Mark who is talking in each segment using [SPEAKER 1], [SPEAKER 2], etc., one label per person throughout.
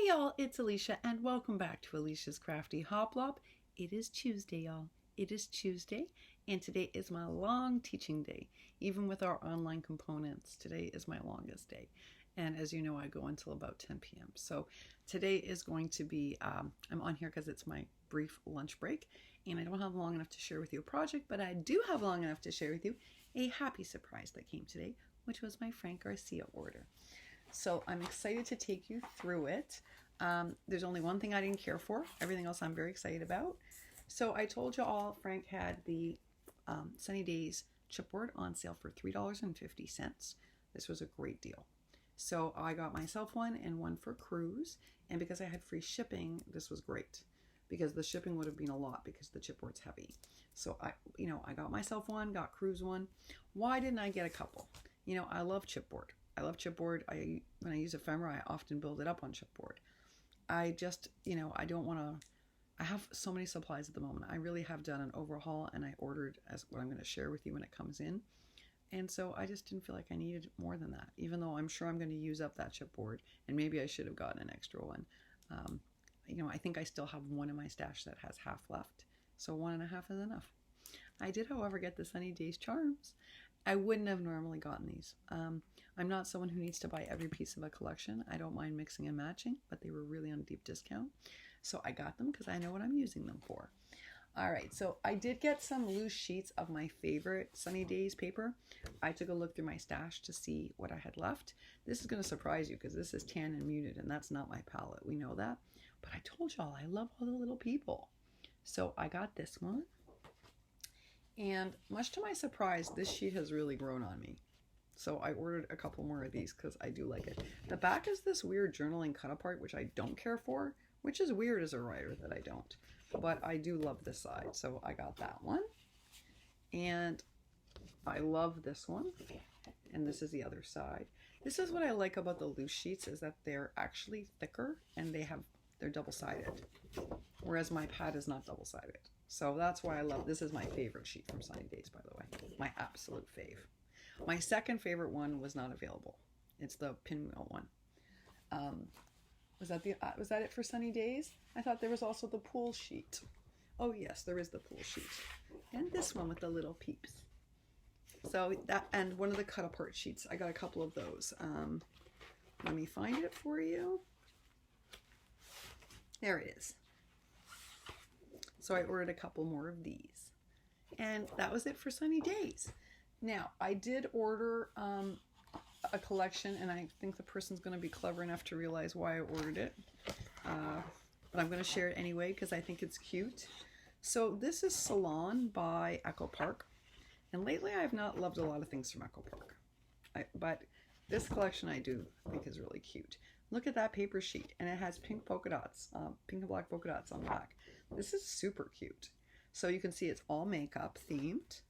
[SPEAKER 1] Hey y'all, it's Alicia and welcome back to Alicia's Crafty Hoplop. It is Tuesday, y'all. It is Tuesday and today is my long teaching day. Even with our online components, today is my longest day. And as you know, I go until about 10 p.m. So today is going to be, I'm on here because it's my brief lunch break and I don't have long enough to share with you a project, but I do have long enough to share with you a happy surprise that came today, which was my Frank Garcia order. So I'm excited to take you through it. There's only one thing I didn't care for. Everything else I'm very excited about. So I told you all Frank had the Sunny Days chipboard on sale for $3.50. This was a great deal. So I got myself one and one for Cruise. And because I had free shipping, this was great. Because the shipping would have been a lot because the chipboard's heavy. So I got myself one, got Cruise one. Why didn't I get a couple? I love chipboard. I love chipboard. When I use ephemera, I often build it up on chipboard. I just, I don't want to, I have so many supplies at the moment. I really have done an overhaul and I ordered as what I'm going to share with you when it comes in. And so I just didn't feel like I needed more than that, even though I'm sure I'm going to use up that chipboard and maybe I should have gotten an extra one. I think I still have one in my stash that has half left. So 1.5 is enough. I did, however, get the Sunny Days charms. I wouldn't have normally gotten these. I'm not someone who needs to buy every piece of a collection. I don't mind mixing and matching, but they were really on deep discount. So I got them because I know what I'm using them for. All right, so I did get some loose sheets of my favorite Sunny Days paper. I took a look through my stash to see what I had left. This is going to surprise you because this is tan and muted and that's not my palette. We know that. But I told y'all I love all the little people. So I got this one. And much to my surprise, this sheet has really grown on me. So I ordered a couple more of these because I do like it. The back is this weird journaling cut apart, which I don't care for, which is weird as a writer that I don't. But I do love this side, so I got that one. And I love this one. And this is the other side. This is what I like about the loose sheets is that they're actually thicker and they're double-sided. Whereas my pad is not double-sided. So that's why I love, this is my favorite sheet from Sunny Days, by the way. My absolute fave. My second favorite one was not available. It's the pinwheel one. Was that it for Sunny Days? I thought there was also the pool sheet. Oh yes, there is the pool sheet. And this one with the little peeps. So that, and one of the cut apart sheets. I got a couple of those. Let me find it for you. There it is. So I ordered a couple more of these. And that was it for Sunny Days. Now, I did order a collection, and I think the person's going to be clever enough to realize why I ordered it. But I'm going to share it anyway because I think it's cute. So this is Salon by Echo Park. And lately I have not loved a lot of things from Echo Park. But this collection I do think is really cute. Look at that paper sheet, and it has pink polka dots, pink and black polka dots on the back. This is super cute. So you can see it's all makeup themed.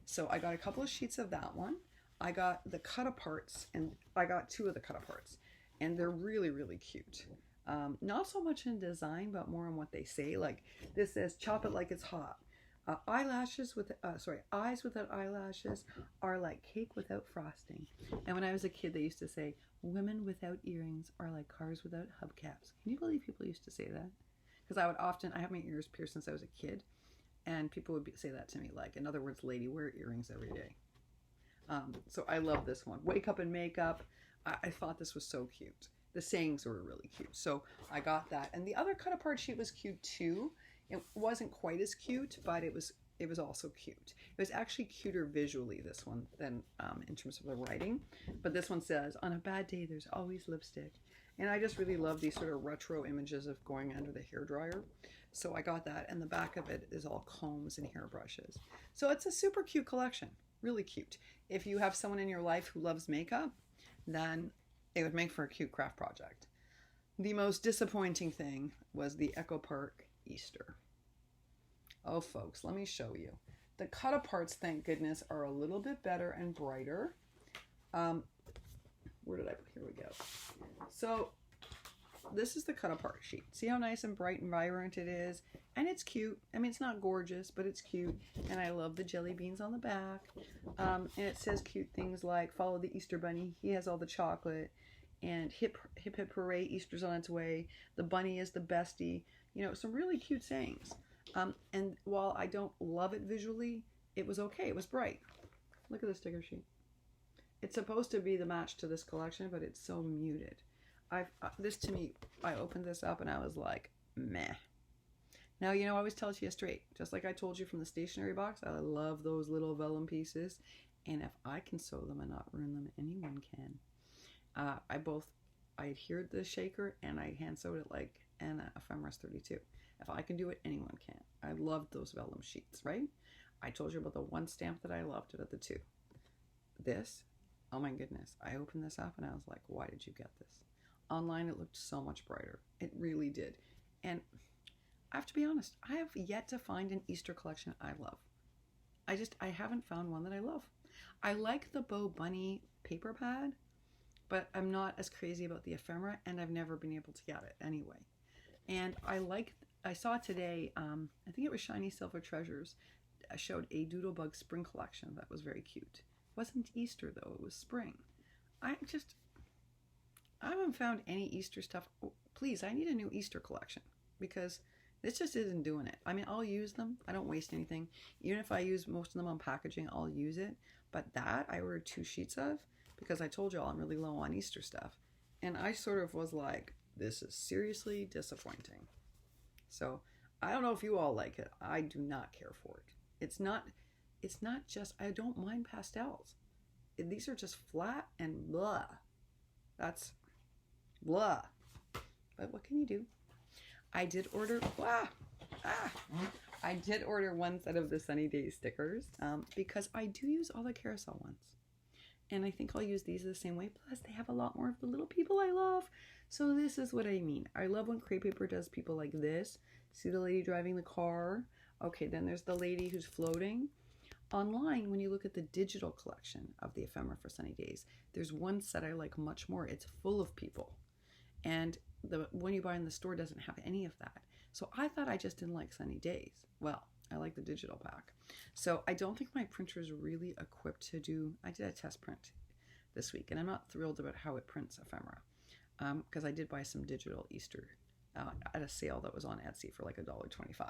[SPEAKER 1] So I got a couple of sheets of that one. I got the cut aparts, and I got 2 of the cut aparts, and they're really, really cute. Not so much in design, but more on what they say. Like this says, "Chop it like it's hot." Eyes without eyelashes are like cake without frosting. And when I was a kid, they used to say, "Women without earrings are like cars without hubcaps." Can you believe people used to say that? Because I have my ears pierced since I was a kid. And people would say that to me, like, in other words, lady, wear earrings every day. So I love this one. Wake up and makeup. I thought this was so cute. The sayings were really cute. So I got that. And the other cut apart sheet was cute too. It wasn't quite as cute, but it was also cute. It was actually cuter visually, this one, than in terms of the writing. But this one says, "On a bad day, there's always lipstick." And I just really love these sort of retro images of going under the hairdryer. So I got that, and the back of it is all combs and hairbrushes. So it's a super cute collection, really cute. If you have someone in your life who loves makeup, then it would make for a cute craft project. The most disappointing thing was the Echo Park Easter. Oh, folks, let me show you. The cut aparts, thank goodness, are a little bit better and brighter. Where did I put? Here we go. So this is the cut apart sheet. See how nice and bright and vibrant it is? And it's cute. I mean, it's not gorgeous, but it's cute. And I love the jelly beans on the back. And it says cute things like, "Follow the Easter Bunny. He has all the chocolate." and hip hip hip hooray, Easter's on its way, the bunny is the bestie, some really cute sayings. And while I don't love it visually, it was okay. It was bright. Look at the sticker sheet. It's supposed to be the match to this collection, but it's so muted. This to me, I opened this up and I was like, meh. Now, I always tell it to you straight. Just like I told you from the stationery box, I love those little vellum pieces. And if I can sew them and not ruin them, anyone can. I adhered the shaker and I hand sewed it like an Ephemeris 32. If I can do it, anyone can. I loved those vellum sheets, right? I told you about the one stamp that I loved out of the two. This, oh my goodness. I opened this up and I was like, why did you get this? Online, it looked so much brighter. It really did. And I have to be honest, I have yet to find an Easter collection I love. I haven't found one that I love. I like the Bow Bunny paper pad, but I'm not as crazy about the ephemera, and I've never been able to get it anyway. And I saw today, I think it was Shiny Silver Treasures, showed a Doodlebug spring collection that was very cute. It wasn't Easter though, it was spring. I haven't found any Easter stuff. Oh, please, I need a new Easter collection because this just isn't doing it. I mean, I'll use them. I don't waste anything. Even if I use most of them on packaging, I'll use it. But that I ordered 2 sheets of because I told y'all I'm really low on Easter stuff. And I sort of was like, this is seriously disappointing. So I don't know if you all like it. I do not care for it. It's not just, I don't mind pastels. These are just flat and blah. That's blah. But what can you do? I did order, I did order one set of the Sunny Days stickers because I do use all the carousel ones. And I think I'll use these the same way. Plus, they have a lot more of the little people I love. So this is what I mean. I love when Crepe Paper does people like this. See the lady driving the car? Okay, then there's the lady who's floating. Online, when you look at the digital collection of the ephemera for Sunny Days, there's one set I like much more. It's full of people. And the one you buy in the store doesn't have any of that. So I thought I just didn't like Sunny Days. Well, I like the digital pack. So I don't think my printer is really equipped to do, I did a test print this week and I'm not thrilled about how it prints ephemera because I did buy some digital Easter at a sale that was on Etsy for like $1.25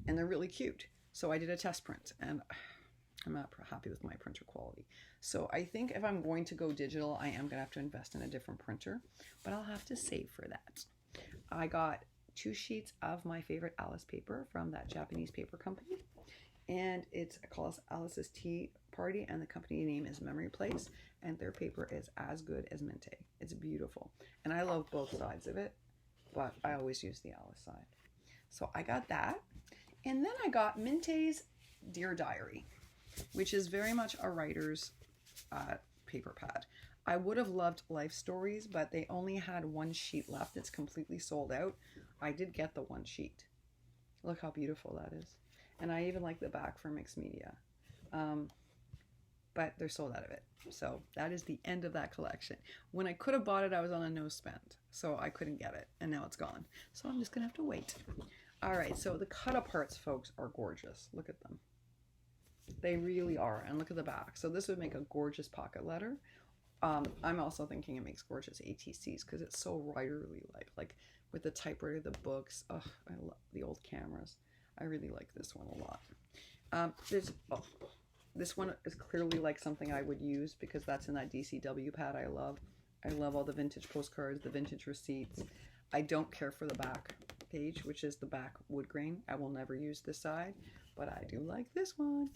[SPEAKER 1] and they're really cute. So I did a test print and I'm not happy with my printer quality. So I think if I'm going to go digital, I am going to have to invest in a different printer, but I'll have to save for that. I got 2 sheets of my favorite Alice paper from that Japanese paper company. And it's called Alice's Tea Party, and the company name is Memory Place, and their paper is as good as Mintay. It's beautiful. And I love both sides of it, but I always use the Alice side. So I got that. And then I got Mintay's Dear Diary, which is very much a writer's paper pad. I would have loved Life Stories, but they only had 1 sheet left. It's completely sold out. I did get the 1 sheet. Look how beautiful that is. And I even like the back for mixed media. But they're sold out of it. So that is the end of that collection. When I could have bought it, I was on a no spend. So I couldn't get it. And now it's gone. So I'm just going to have to wait. All right. So the cut aparts, folks, are gorgeous. Look at them. They really are. And look at the back. So this would make a gorgeous pocket letter. I'm also thinking it makes gorgeous ATCs because it's so writerly like with the typewriter, the books. Oh, I love the old cameras. I really like this one a lot. This one is clearly like something I would use because that's in that DCW pad I love. I love all the vintage postcards, the vintage receipts. I don't care for the back page, which is the back wood grain. I will never use this side, but I do like this one.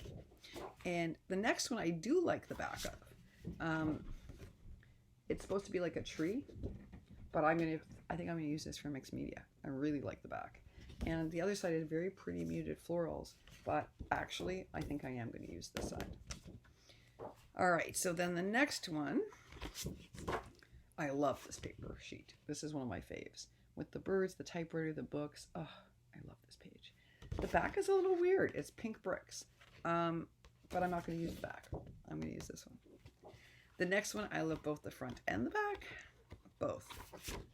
[SPEAKER 1] And the next one I do like the back of. It's supposed to be like a tree, but I think I'm gonna use this for mixed media. I really like the back. And the other side is very pretty muted florals, but actually I think I am going to use this side. All right, so then the next one, I love this paper sheet. This is one of my faves. With the birds, the typewriter, the books. Oh, I love this page. The back is a little weird. It's pink bricks, but I'm not going to use the back. I'm going to use this one. The next one, I love both the front and the back. Both.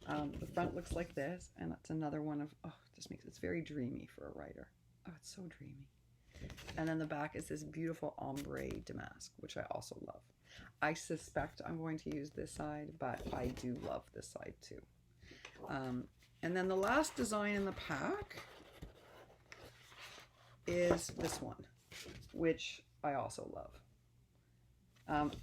[SPEAKER 1] The front looks like this, and that's another one of, it's very dreamy for a writer. Oh, it's so dreamy. And then the back is this beautiful ombre damask, which I also love. I suspect I'm going to use this side, but I do love this side too. And then the last design in the pack is this one, which I also love.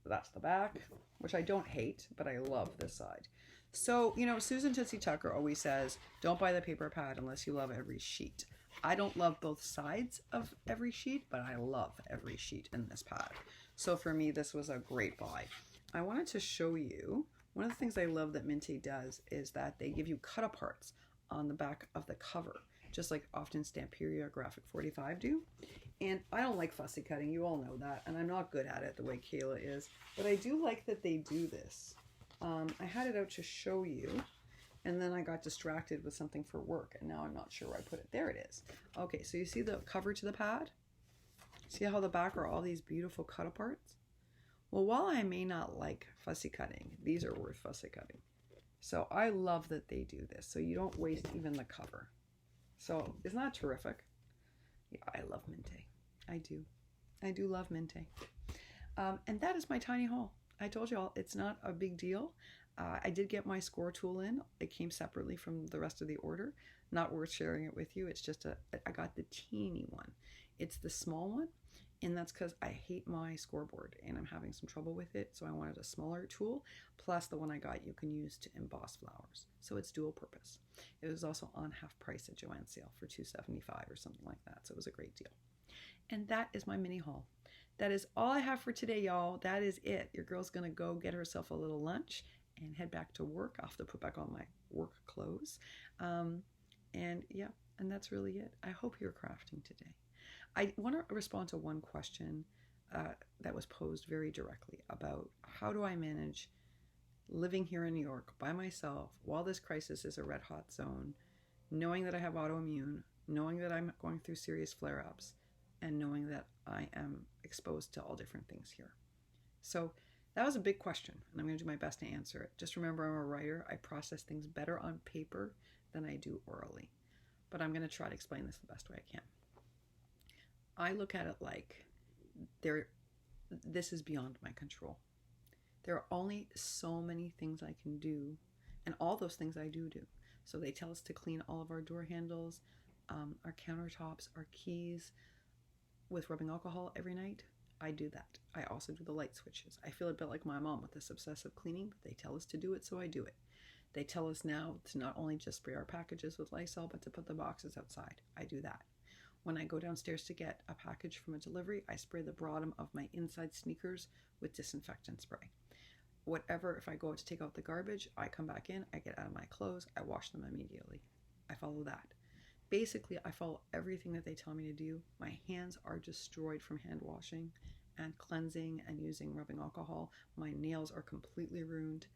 [SPEAKER 1] That's the back, which I don't hate, but I love this side. So, you know, Susan Tootsie Tucker always says, don't buy the paper pad unless you love every sheet. I don't love both sides of every sheet, but I love every sheet in this pad. So for me, this was a great buy. I wanted to show you, one of the things I love that Mintay does is that they give you cut-aparts on the back of the cover, just like often Stamperia or Graphic 45 do. And I don't like fussy cutting, you all know that, and I'm not good at it the way Kayla is, but I do like that they do this. I had it out to show you, and then I got distracted with something for work, and now I'm not sure where I put it. There it is. Okay, so you see the cover to the pad? See how the back are all these beautiful cut-aparts? Well, while I may not like fussy cutting, these are worth fussy cutting. So I love that they do this, so you don't waste even the cover. So isn't that terrific? Yeah, I love Mintay. I do. I do love Mintay. And that is my tiny haul. I told you all, it's not a big deal. I did get my score tool in. It came separately from the rest of the order. Not worth sharing it with you. It's just I got the teeny one. It's the small one, and that's because I hate my scoreboard and I'm having some trouble with it, so I wanted a smaller tool. Plus the one I got you can use to emboss flowers, so it's dual purpose. It was also on half price at Joann's sale for $2.75 or something like that, so it was a great deal. And that is my mini haul. That is all I have for today, y'all. That is it. Your girl's gonna go get herself a little lunch and head back to work. I'll have to put back on my work clothes. And yeah, and that's really it. I hope you're crafting today. I want to respond to one question that was posed very directly about how do I manage living here in New York by myself while this crisis is a red hot zone, knowing that I have autoimmune, knowing that I'm going through serious flare-ups, and knowing that I am exposed to all different things here. So that was a big question, and I'm going to do my best to answer it. Just remember, I'm a writer. I process things better on paper than I do orally. But I'm going to try to explain this the best way I can. I look at it like this is beyond my control. There are only so many things I can do, and all those things I do. So they tell us to clean all of our door handles, our countertops, our keys with rubbing alcohol every night. I do that. I also do the light switches. I feel a bit like my mom with this obsessive cleaning, but they tell us to do it, so I do it. They tell us now to not only just spray our packages with Lysol, but to put the boxes outside. I do that. When I go downstairs to get a package from a delivery, I spray the bottom of my inside sneakers with disinfectant spray. Whatever, if I go out to take out the garbage, I come back in, I get out of my clothes, I wash them immediately. I follow that. Basically, I follow everything that they tell me to do. My hands are destroyed from hand washing and cleansing and using rubbing alcohol. My nails are completely ruined.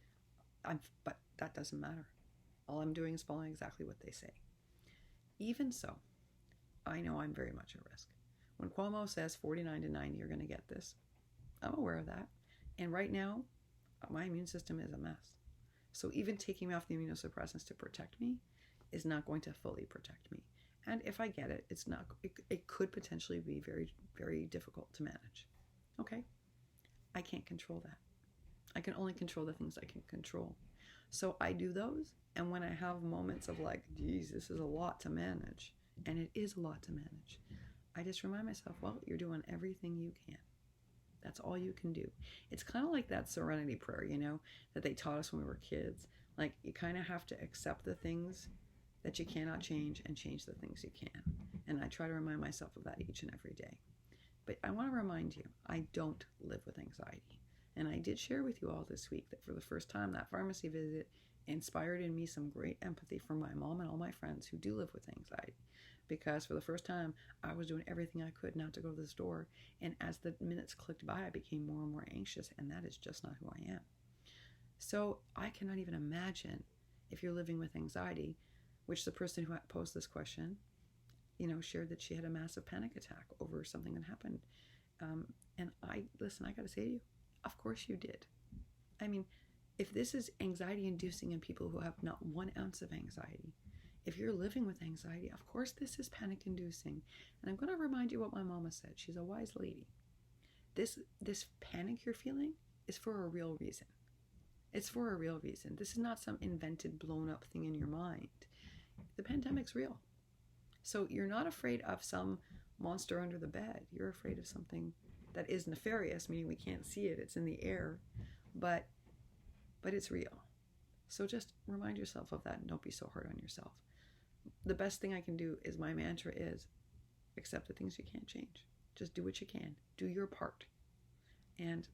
[SPEAKER 1] But that doesn't matter. All I'm doing is following exactly what they say. Even so, I know I'm very much at risk. When Cuomo says 49 to 90, you're going to get this, I'm aware of that. And right now, my immune system is a mess. So even taking me off the immunosuppressants to protect me is not going to fully protect me. And if I get it, it could potentially be very, very difficult to manage. Okay? I can't control that. I can only control the things I can control. So I do those, and when I have moments of like, geez, this is a lot to manage, and it is a lot to manage, I just remind myself, well, you're doing everything you can. That's all you can do. It's kind of like that serenity prayer, that they taught us when we were kids. Like, you kind of have to accept the things that you cannot change and change the things you can. And I try to remind myself of that each and every day. But I want to remind you, I don't live with anxiety. And I did share with you all this week that for the first time, that pharmacy visit inspired in me some great empathy for my mom and all my friends who do live with anxiety. Because for the first time, I was doing everything I could not to go to the store. And as the minutes clicked by, I became more and more anxious, and that is just not who I am. So I cannot even imagine if you're living with anxiety, which the person who posed this question, shared that she had a massive panic attack over something that happened. And I got to say to you, of course you did. I mean, if this is anxiety inducing in people who have not 1 ounce of anxiety, if you're living with anxiety, of course this is panic inducing. And I'm going to remind you what my mama said. She's a wise lady. This panic you're feeling is for a real reason. It's for a real reason. This is not some invented, blown up thing in your mind. The pandemic's real. So you're not afraid of some monster under the bed. You're afraid of something that is nefarious, meaning we can't see it. It's in the air, but it's real. So just remind yourself of that and don't be so hard on yourself. The best thing I can do is, my mantra is, accept the things you can't change. Just do what you can. Do your part. And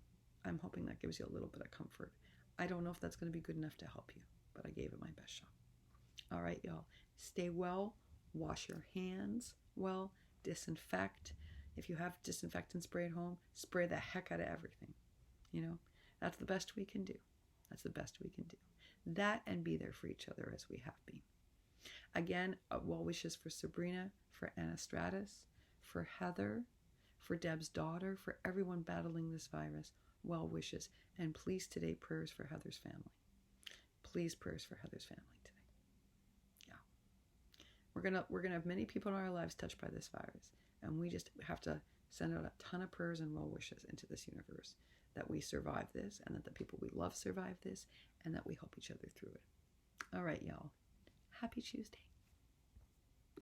[SPEAKER 1] I'm hoping that gives you a little bit of comfort. I don't know if that's going to be good enough to help you, but I gave it my best shot. All right, y'all. Stay well. Wash your hands well. Disinfect. If you have disinfectant spray at home, spray the heck out of everything. That's the best we can do. That's the best we can do. That, and be there for each other as we have been. Again, well wishes for Sabrina, for Anna Stratus, for Heather, for Deb's daughter, for everyone battling this virus. Well wishes. And please today, prayers for Heather's family. Please, prayers for Heather's family today. Yeah. We're gonna have many people in our lives touched by this virus. And we just have to send out a ton of prayers and well wishes into this universe, that we survive this, and that the people we love survive this, and that we help each other through it. All right, y'all. Happy Tuesday.